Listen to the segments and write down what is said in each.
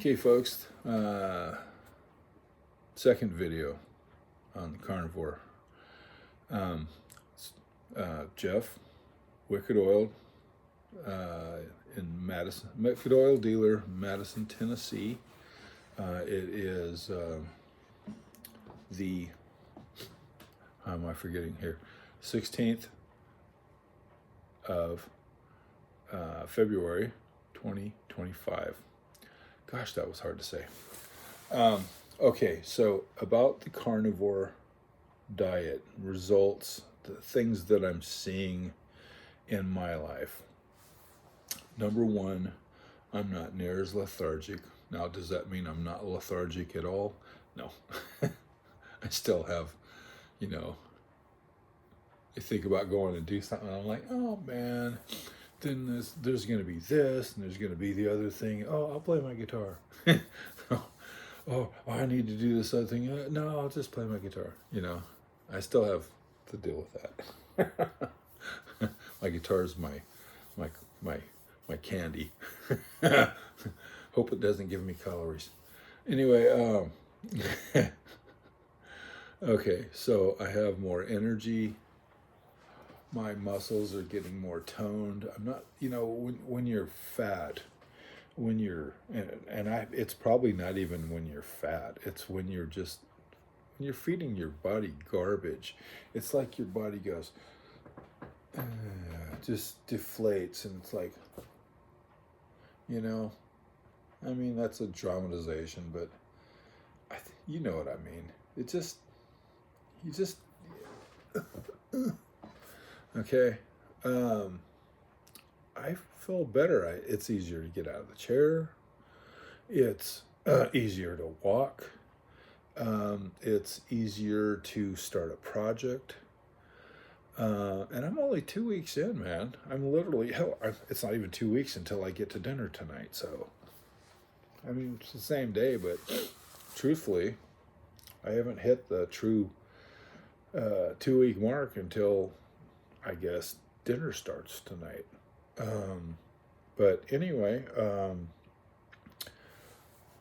Okay, folks, second video on the Carnivore. Um, Jeff, Wickedoil, in Madison, Wickedoil dealer, Madison, Tennessee. It is the, how am I forgetting here, 16th of February 2025. Gosh, that was hard to say. Okay, so about the carnivore diet results, the things that I'm seeing in my life. Number one, I'm not near as lethargic. Now, does that mean I'm not lethargic at all? No. I still have, I think about going to do something, and I'm like, oh man, then there's going to be this, and there's going to be the other thing. Oh, I'll play my guitar. Oh, I need to do this other thing. No, I'll just play my guitar. I still have to deal with that. My guitar is my candy. Hope it doesn't give me calories. Anyway, okay, so I have more energy. My muscles are getting more toned. I'm not, when you're fat, it's probably not even when you're fat. It's when you're feeding your body garbage. It's like your body goes, just deflates, and it's like, that's a dramatization, but you know what I mean. You just, okay. I feel better. It's easier to get out of the chair. It's easier to walk. It's easier to start a project. And I'm only 2 weeks in, man. I'm literally, it's not even 2 weeks until I get to dinner tonight. So, it's the same day, but truthfully, I haven't hit the true 2-week mark until, I guess, dinner starts tonight. But anyway,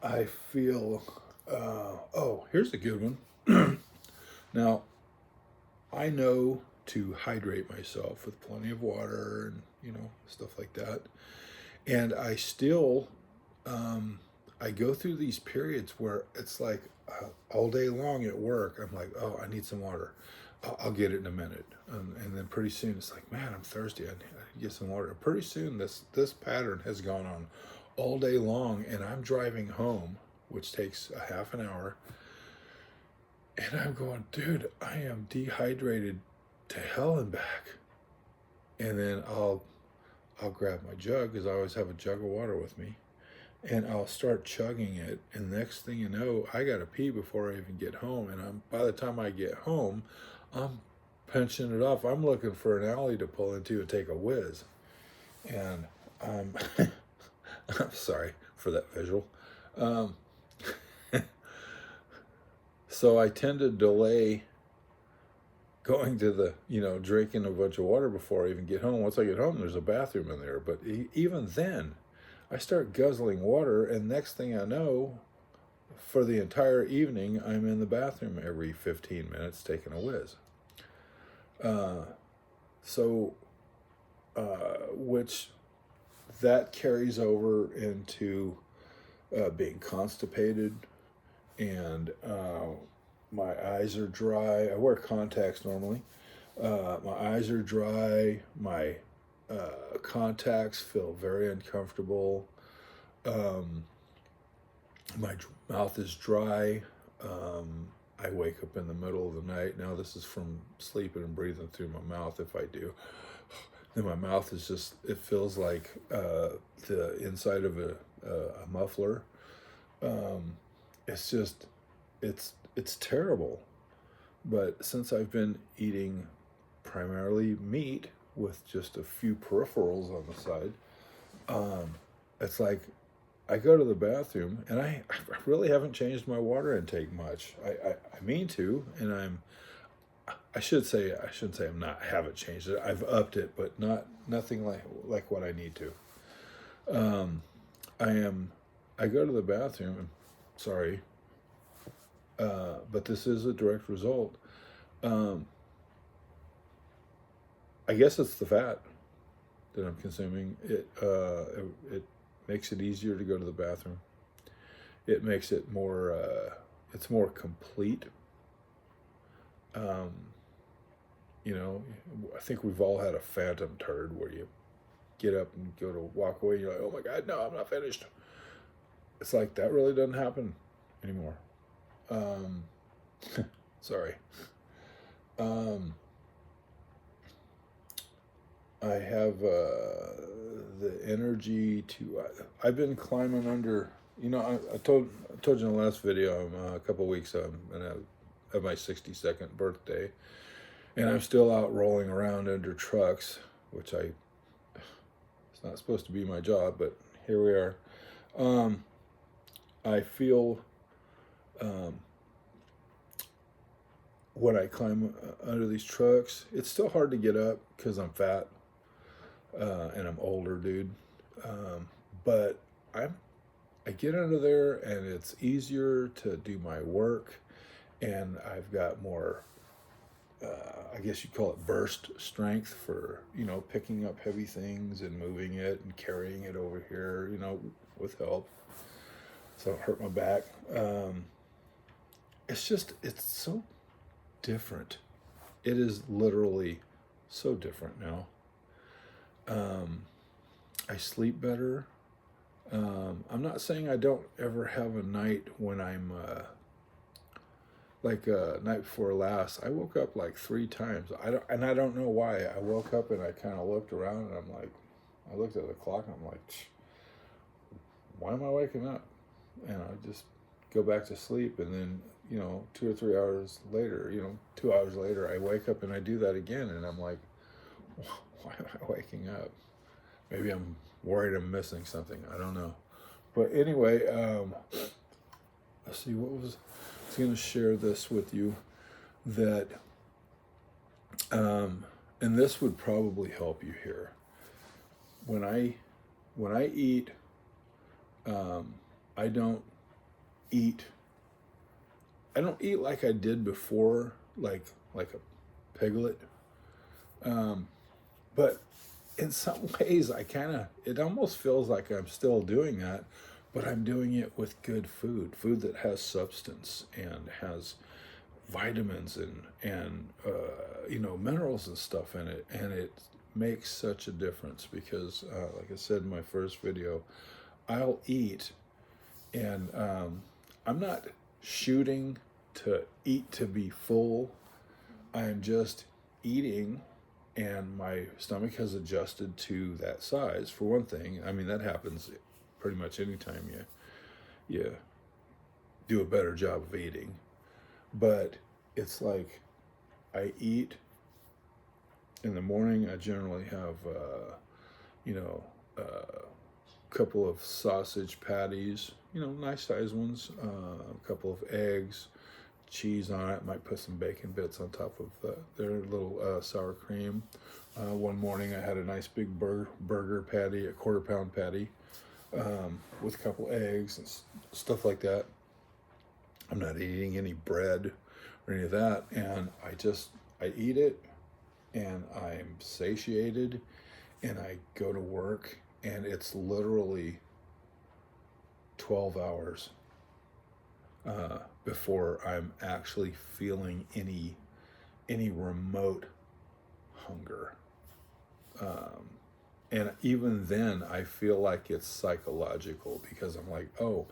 I feel, here's a good one. Now, I know to hydrate myself with plenty of water and, stuff like that. And I still, I go through these periods where it's like all day long at work, I'm like, oh, I need some water. I'll get it in a minute. And then pretty soon it's like, man, I'm thirsty. I need to get some water. Pretty soon this pattern has gone on all day long, and I'm driving home, which takes a half an hour. And I'm going, dude, I am dehydrated to hell and back. And then I'll grab my jug, because I always have a jug of water with me. And I'll start chugging it, and next thing you know, I gotta pee before I even get home. And by the time I get home, I'm pinching it off. I'm looking for an alley to pull into and take a whiz. And I'm sorry for that visual. So I tend to delay going to the, drinking a bunch of water before I even get home. Once I get home, there's a bathroom in there. But even then, I start guzzling water, and next thing I know, for the entire evening, I'm in the bathroom every 15 minutes taking a whiz. Which that carries over into being constipated, and my eyes are dry. I wear contacts normally. My eyes are dry. My contacts feel very uncomfortable. My mouth is dry. I wake up in the middle of the night. Now, this is from sleeping and breathing through my mouth. If I do, then my mouth is just, it feels like the inside of a muffler. It's just, it's terrible. But since I've been eating primarily meat with just a few peripherals on the side, it's like I go to the bathroom, and I really haven't changed my water intake much. I mean to, and I shouldn't say I haven't changed it. I've upped it, but nothing like what I need to. I am I go to the bathroom, and sorry, but this is a direct result. I guess it's the fat that I'm consuming. It makes it easier to go to the bathroom. It makes it more, it's more complete. You know, I think we've all had a phantom turd where you get up and go to walk away, and you're like, oh my God, no, I'm not finished. It's like that really doesn't happen anymore. Sorry. I have the energy to. I've been climbing under. You know, I told you in the last video. A couple of weeks. I'm gonna have my 62nd birthday, and I'm still out rolling around under trucks, which it's not supposed to be my job, but here we are. I feel when I climb under these trucks, it's still hard to get up because I'm fat and I'm older, dude. But I get under there and it's easier to do my work, and I've got more, I guess you'd call it burst strength for, you know, picking up heavy things and moving it and carrying it over here, you know, with help. So it hurt my back. It's so different. It is literally so different now. I sleep better. I'm not saying I don't ever have a night when I'm like night before last. I woke up like 3 times. I don't know why. I woke up and I kind of looked around and I'm like, I looked at the clock and I'm like, why am I waking up? And I just go back to sleep, and then, you know, 2 or 3 hours later, you know, 2 hours later, I wake up and I do that again, and I'm like, why am I waking up? Maybe I'm worried I'm missing something. I don't know. But anyway, let's see, I was going to share this with you that, and this would probably help you here. When I eat, I don't eat like I did before, like a piglet. But in some ways, it almost feels like I'm still doing that, but I'm doing it with good food that has substance and has vitamins and you know, minerals and stuff in it, and it makes such a difference because, like I said in my first video, I'll eat, and I'm not shooting to eat to be full. I'm just eating, and my stomach has adjusted to that size, for one thing. I mean, that happens pretty much anytime you do a better job of eating. But it's like I eat in the morning. I generally have, you know, a couple of sausage patties, you know, nice size ones, a couple of eggs, cheese on it. Might put some bacon bits on top of their little sour cream. One morning I had a nice big burger patty, a 1/4 pound patty, with a couple eggs and stuff like that. I'm not eating any bread or any of that, and I eat it, and I'm satiated, and I go to work, and it's literally 12 hours before I'm actually feeling any remote hunger. And even then, I feel like it's psychological, because I'm like, oh,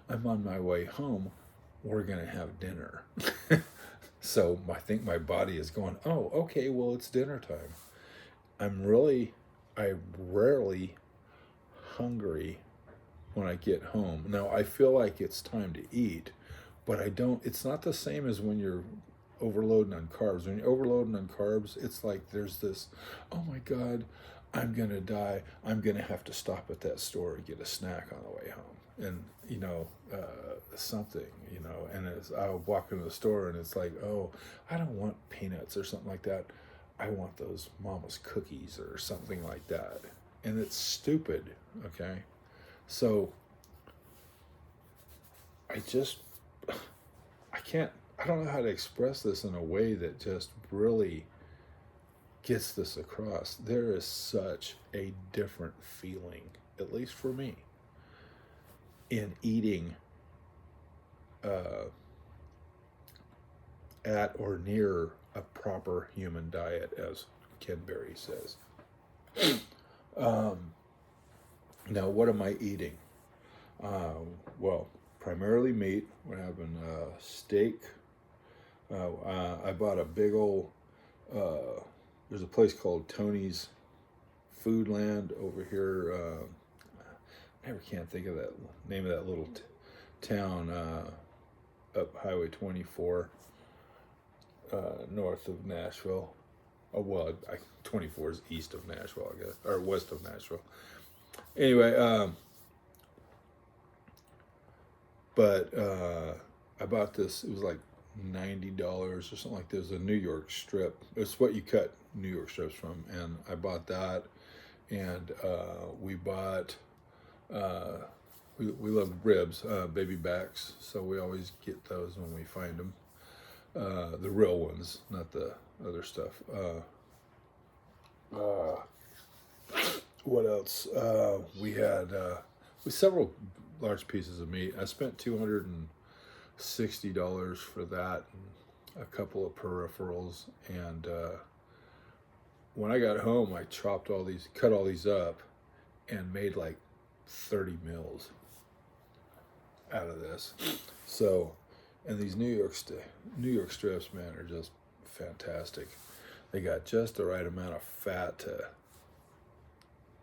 I'm on my way home. We're going to have dinner. So I think my body is going, oh, okay, well, it's dinner time. I'm rarely hungry when I get home. Now, I feel like it's time to eat, but it's not the same as when you're overloading on carbs. When you're overloading on carbs, it's like there's this, oh my God, I'm going to die. I'm going to have to stop at that store and get a snack on the way home. And, you know, something, you know, and I'll walk into the store and it's like, oh, I don't want peanuts or something like that. I want those mama's cookies or something like that. And it's stupid, okay? So I just, I don't know how to express this in a way that just really gets this across. There is such a different feeling, at least for me, in eating at or near a proper human diet, as Ken Berry says. Now, what am I eating? Well, primarily meat. We're having steak. I bought a big old, there's a place called Tony's Foodland over here. I never can't think of that name of that little town up Highway 24 north of Nashville. Oh, well, 24 is east of Nashville, I guess, or west of Nashville. Anyway, but I bought this. It was like $90 or something like this. A New York strip. It's what you cut New York strips from, and I bought that. And we bought. We love ribs, baby backs, so we always get those when we find them. The real ones, not the other stuff. What else? We had several large pieces of meat. I spent $260 for that, and a couple of peripherals. And when I got home, I cut all these up, and made like 30 meals out of this. So, and these New York strips, man, are just fantastic. They got just the right amount of fat to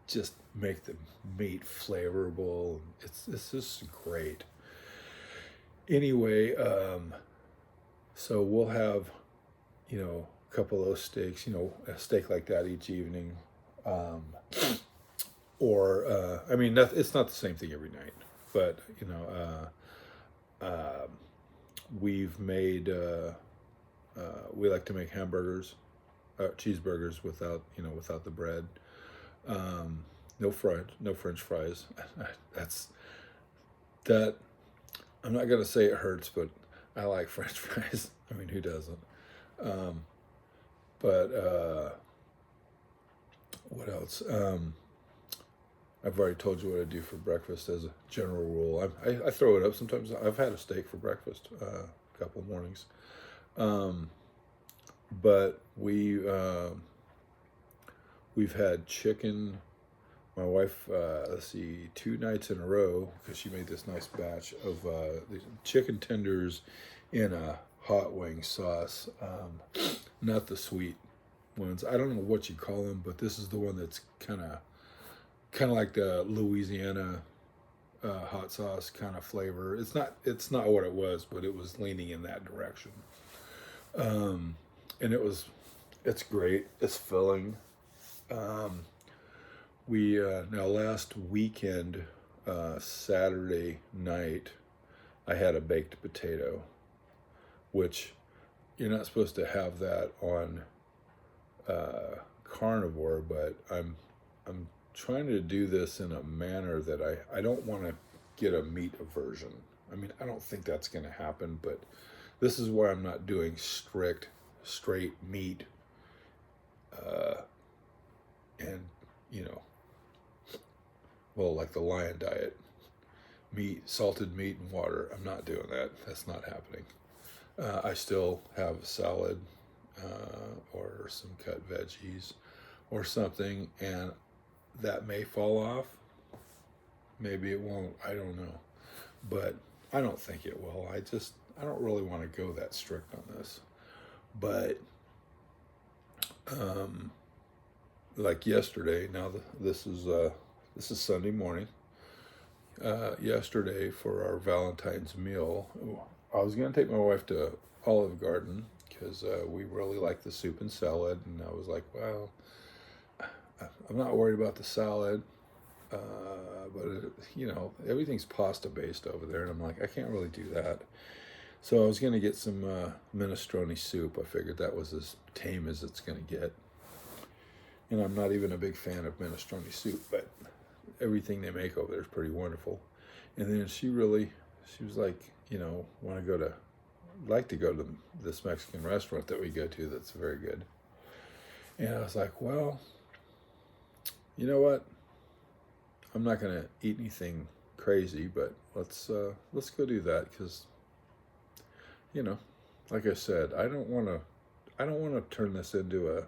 just make the meat flavorful. It's just great. Anyway, so we'll have, a couple of those steaks, a steak like that each evening. Or, it's not the same thing every night, but, we've made, we like to make hamburgers, cheeseburgers without the bread. No French fries. I'm not going to say it hurts, but I like French fries. I mean, who doesn't? What else? I've already told you what I do for breakfast as a general rule. I throw it up sometimes. I've had a steak for breakfast a couple of mornings. But we've had chicken. My wife, 2 nights in a row, because she made this nice batch of these chicken tenders in a hot wing sauce. Not the sweet ones. I don't know what you call them, but this is the one that's kind of like the Louisiana hot sauce kind of flavor. It's not what it was, but it was leaning in that direction. And it's great. It's filling. We now last weekend, Saturday night, I had a baked potato, which you're not supposed to have that on Carnivore, but I'm trying to do this in a manner that I don't want to get a meat aversion. I mean, I don't think that's going to happen, but this is why I'm not doing straight meat, and like the lion diet, salted meat and water. I'm not doing that. That's not happening. I still have salad, or some cut veggies or something, and that may fall off. Maybe it won't. I don't know. But I don't think it will. I don't really want to go that strict on this. But like yesterday, now this is Sunday morning. Yesterday, for our Valentine's meal, I was going to take my wife to Olive Garden because we really like the soup and salad, and I was like, well, I'm not worried about the salad, but everything's pasta based over there, and I'm like, I can't really do that. So I was going to get some minestrone soup. I figured that was as tame as it's going to get. And I'm not even a big fan of minestrone soup, but everything they make over there is pretty wonderful. And then she really she was like, want to go to, like to go to this Mexican restaurant that we go to that's very good. And I was like, well, you know what? I'm not going to eat anything crazy, but let's go do that because, like I said, I don't want to turn this into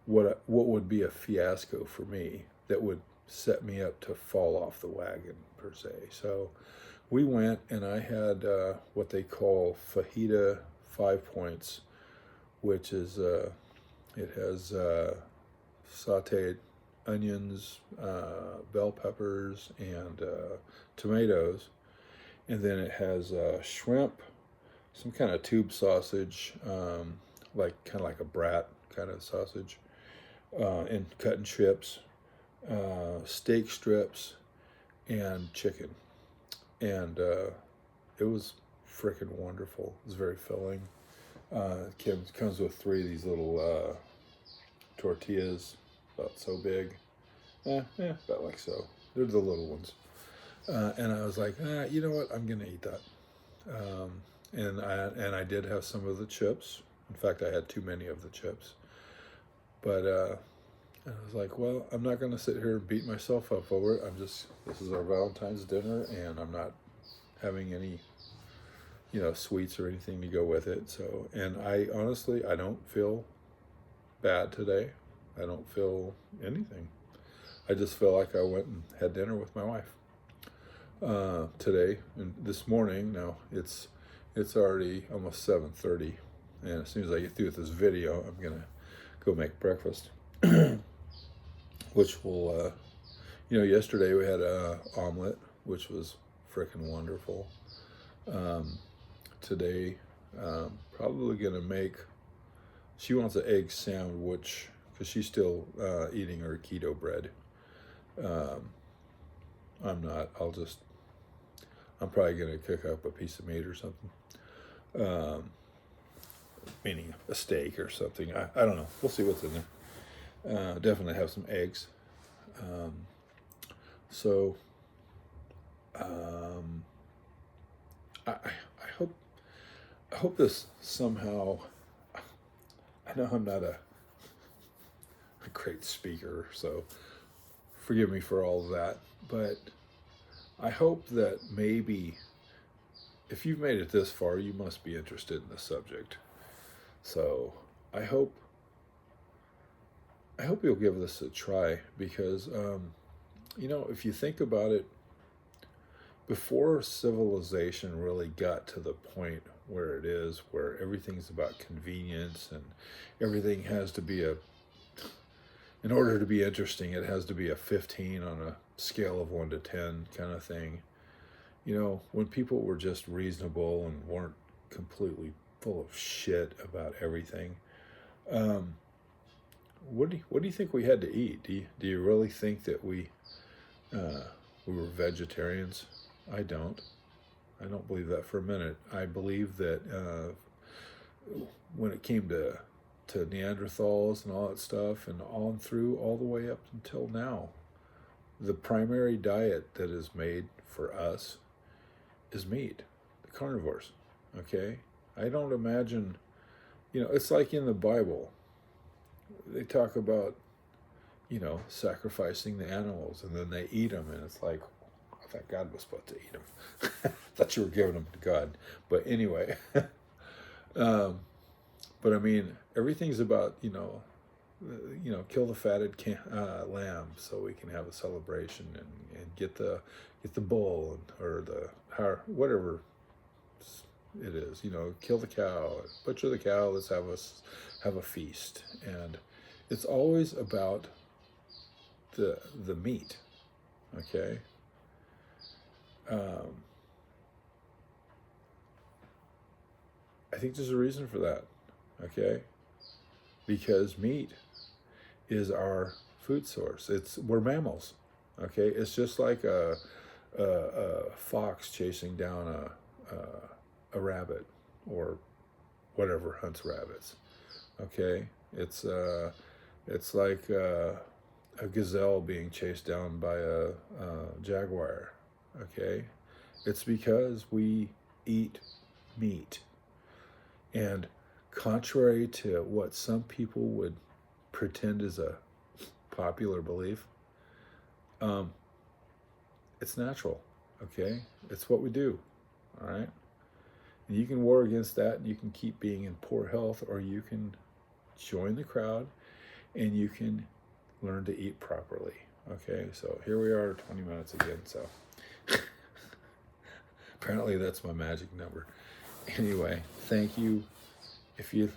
what would be a fiasco for me that would set me up to fall off the wagon per se. So we went and I had what they call fajita 5 points, which is it has sauteed onions, bell peppers, and tomatoes, and then it has shrimp, some kind of tube sausage, kind of like a brat kind of sausage, and cut in strips, steak strips, and chicken, and it was freaking wonderful. It was very filling. It comes with 3 of these little tortillas, about so big, about like so. They're the little ones, and I was like, you know what? I'm gonna eat that. And I did have some of the chips. In fact, I had too many of the chips. But I was like, well, I'm not going to sit here and beat myself up over it. This is our Valentine's dinner, and I'm not having any, sweets or anything to go with it. So, and I honestly, I don't feel bad today. I don't feel anything. I just feel like I went and had dinner with my wife today and this morning. Now it's already almost 7:30, and as soon as I get through with this video, I'm gonna go make breakfast, which will, yesterday we had a omelet, which was freaking wonderful. Today, probably gonna make. She wants an egg sandwich because she's still eating her keto bread. I'm not. I'm probably gonna cook up a piece of meat or something. Meaning a steak or something. I don't know. We'll see what's in there. Definitely have some eggs. I hope this somehow. I know I'm not a great speaker, so forgive me for all of that. But I hope that maybe if you've made it this far, you must be interested in the subject. So I hope you'll give this a try because, if you think about it, before civilization really got to the point where it is, where everything's about convenience and everything has to be in order to be interesting, it has to be a 15 on a scale of 1 to 10 kind of thing. When people were just reasonable and weren't completely full of shit about everything, what do you think we had to eat? Do you really think that we were vegetarians? I don't believe that for a minute. I believe that when it came to Neanderthals and all that stuff, and on through all the way up until now, the primary diet that is made for us is meat, the carnivores. Okay, I don't imagine. It's like in the Bible. They talk about, sacrificing the animals, and then they eat them, and it's like, I thought God was supposed to eat them. I thought you were giving them to God. But anyway, but I mean, everything's about, kill the fatted lamb so we can have a celebration and get the bull or whatever it is, kill the cow, butcher the cow, let's have a feast. And it's always about the meat, okay? I think there's a reason for that, okay? Because meat is our food source. We're mammals, okay? It's just like a fox chasing down a rabbit or whatever hunts rabbits, okay? It's like a gazelle being chased down by a jaguar, okay? It's because we eat meat. And contrary to what some people would pretend is a popular belief, it's natural, okay? It's what we do, all right? And you can war against that, and you can keep being in poor health, or you can join the crowd, and you can learn to eat properly, okay? So here we are, 20 minutes again, so apparently that's my magic number. Anyway, thank you. If you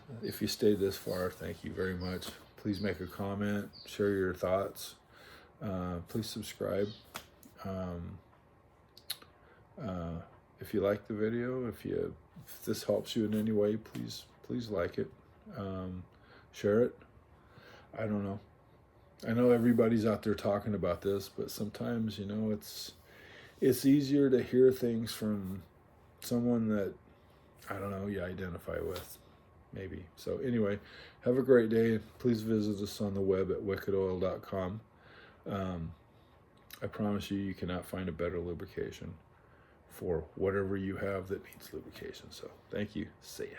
stayed this far, thank you very much. Please make a comment, share your thoughts. Please subscribe. If you like the video, if this helps you in any way, please like it. Share it. I don't know. I know everybody's out there talking about this, but sometimes, you know, it's easier to hear things from someone that, I don't know, you identify with, maybe. So anyway, have a great day. Please visit us on the web at wickedoil.com. I promise you cannot find a better lubrication for whatever you have that needs lubrication. So thank you. See ya.